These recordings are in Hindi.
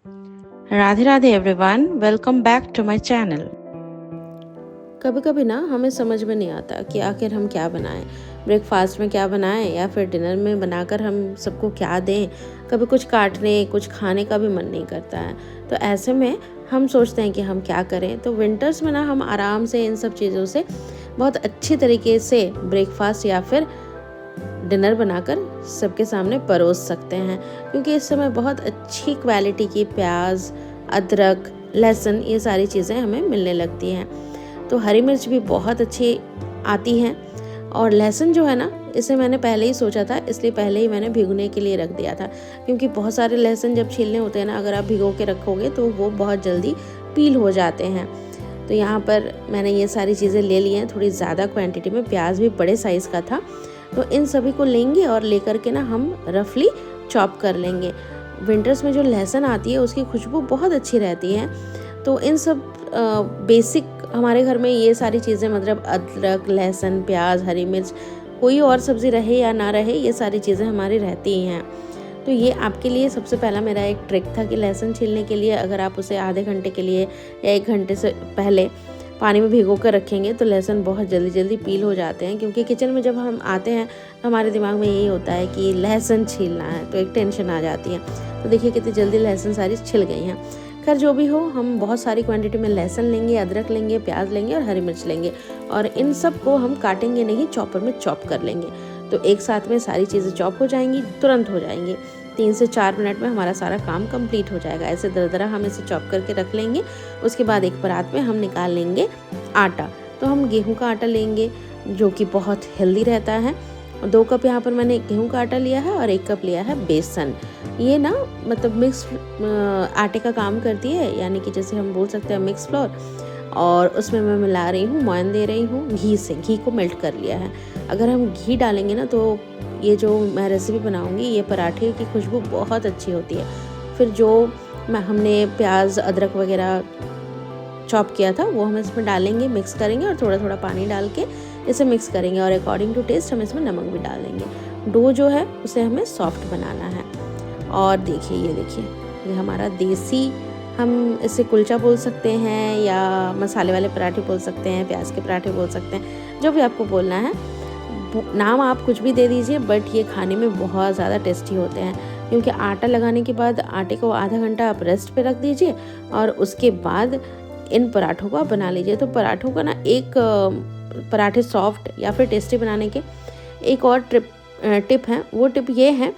Radhe Radhe everyone, welcome back to my channel. कभी कभी ना हमें समझ में नहीं आता कि आखिर हम क्या बनाएं, ब्रेकफास्ट में क्या बनाएं या फिर डिनर में बनाकर हम सबको क्या दें। कभी कुछ काटने कुछ खाने का भी मन नहीं करता है। तो ऐसे में हम सोचते हैं कि हम क्या करें। तो विंटर्स में ना हम आराम से इन सब चीज़ों से बहुत अच्छी तरीके से ब्रेकफास्ट या फिर डिनर बनाकर सबके सामने परोस सकते हैं, क्योंकि इस समय बहुत अच्छी क्वालिटी की प्याज, अदरक, लहसुन ये सारी चीज़ें हमें मिलने लगती हैं। तो हरी मिर्च भी बहुत अच्छी आती हैं। और लहसुन जो है ना, इसे मैंने पहले ही सोचा था, इसलिए पहले ही मैंने भिगोने के लिए रख दिया था, क्योंकि बहुत सारे लहसुन जब छीलने होते हैं ना, अगर आप भिगो के रखोगे तो वो बहुत जल्दी पील हो जाते हैं। तो यहाँ पर मैंने ये सारी चीज़ें ले ली हैं थोड़ी ज़्यादा क्वांटिटी में। प्याज भी बड़े साइज़ का था। तो इन सभी को लेंगे और लेकर के ना हम रफली चॉप कर लेंगे। विंटर्स में जो लहसुन आती है उसकी खुशबू बहुत अच्छी रहती है। तो इन सब बेसिक हमारे घर में ये सारी चीज़ें, मतलब अदरक, लहसुन, प्याज, हरी मिर्च, कोई और सब्ज़ी रहे या ना रहे, ये सारी चीज़ें हमारी रहती ही हैं। तो ये आपके लिए सबसे पहला मेरा एक ट्रिक था कि लहसुन छीलने के लिए अगर आप उसे आधे घंटे के लिए या 1 घंटे से पहले पानी में भिगो कर रखेंगे तो लहसुन बहुत जल्दी जल्दी पील हो जाते हैं। क्योंकि किचन में जब हम आते हैं तो हमारे दिमाग में यही होता है कि लहसुन छीलना है, तो एक टेंशन आ जाती है। तो देखिए कितनी जल्दी लहसुन सारी छिल गई हैं। खैर जो भी हो, हम बहुत सारी क्वांटिटी में लहसुन लेंगे, अदरक लेंगे, प्याज लेंगे और हरी मिर्च लेंगे, और इन सब को हम काटेंगे नहीं, चॉपर में चॉप कर लेंगे। तो एक साथ में सारी चीज़ें चॉप हो जाएंगी, तुरंत हो जाएंगी। 3 से 4 मिनट में हमारा सारा काम कंप्लीट हो जाएगा। ऐसे दरदरा हम इसे चॉप करके रख लेंगे। उसके बाद एक परात में हम निकाल लेंगे आटा। तो हम गेहूं का आटा लेंगे जो कि बहुत हेल्दी रहता है। 2 कप यहाँ पर मैंने गेहूं का आटा लिया है और 1 कप लिया है बेसन। ये ना मतलब मिक्स आटे का काम करती है, यानी कि जैसे हम बोल सकते हैं मिक्स फ्लोर। और उसमें मैं मिला रही हूँ, मोयन दे रही हूँ घी से। घी को मेल्ट कर लिया है। अगर हम घी डालेंगे ना तो ये जो मैं रेसिपी बनाऊंगी, ये पराठे की खुशबू बहुत अच्छी होती है। फिर जो हमने प्याज, अदरक वगैरह चॉप किया था वो हम इसमें डालेंगे, मिक्स करेंगे और थोड़ा थोड़ा पानी डाल के इसे मिक्स करेंगे। और अकॉर्डिंग टू टेस्ट हम इसमें नमक भी डाल देंगे। डो जो है उसे हमें सॉफ्ट बनाना है। और देखिए ये हमारा देसी, हम इसे कुलचा बोल सकते हैं या मसाले वाले पराठे बोल सकते हैं, प्याज के पराठे बोल सकते हैं, जो भी आपको बोलना है। नाम आप कुछ भी दे दीजिए, बट ये खाने में बहुत ज़्यादा टेस्टी होते हैं। क्योंकि आटा लगाने के बाद आटे को आधा घंटा आप रेस्ट पे रख दीजिए और उसके बाद इन पराठों को आप बना लीजिए। तो पराठों का ना एक पराठे सॉफ्ट या फिर टेस्टी बनाने के एक और टिप है। वो टिप ये है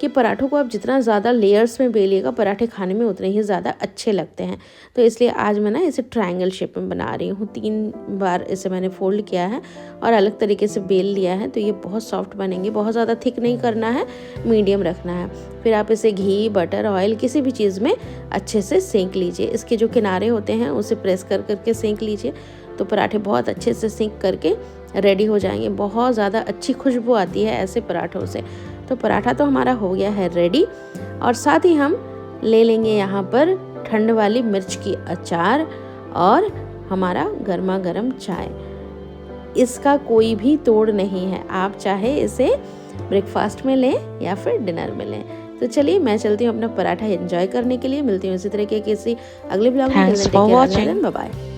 कि पराठों को आप जितना ज़्यादा लेयर्स में बेलिएगा, पराठे खाने में उतने ही ज़्यादा अच्छे लगते हैं। तो इसलिए आज मैं ना इसे ट्रायंगल शेप में बना रही हूँ। 3 बार इसे मैंने फोल्ड किया है और अलग तरीके से बेल लिया है। तो ये बहुत सॉफ्ट बनेंगे। बहुत ज़्यादा थिक नहीं करना है, मीडियम रखना है। फिर आप इसे घी, बटर, ऑयल किसी भी चीज़ में अच्छे से सेंक लीजिए। इसके जो किनारे होते हैं उसे प्रेस कर करके सेंक लीजिए, तो पराठे बहुत अच्छे से सेंक करके रेडी हो जाएंगे। बहुत ज़्यादा अच्छी खुशबू आती है ऐसे पराठों से। तो पराठा तो हमारा हो गया है रेडी। और साथ ही हम ले लेंगे यहाँ पर ठंड वाली मिर्च की अचार और हमारा गर्मा गर्म चाय। इसका कोई भी तोड़ नहीं है। आप चाहे इसे ब्रेकफास्ट में लें या फिर डिनर में लें। तो चलिए मैं चलती हूँ अपना पराठा एंजॉय करने के लिए। मिलती हूँ इसी तरह के किसी अगले ब्लॉग में। Thanks for watching. Bye bye.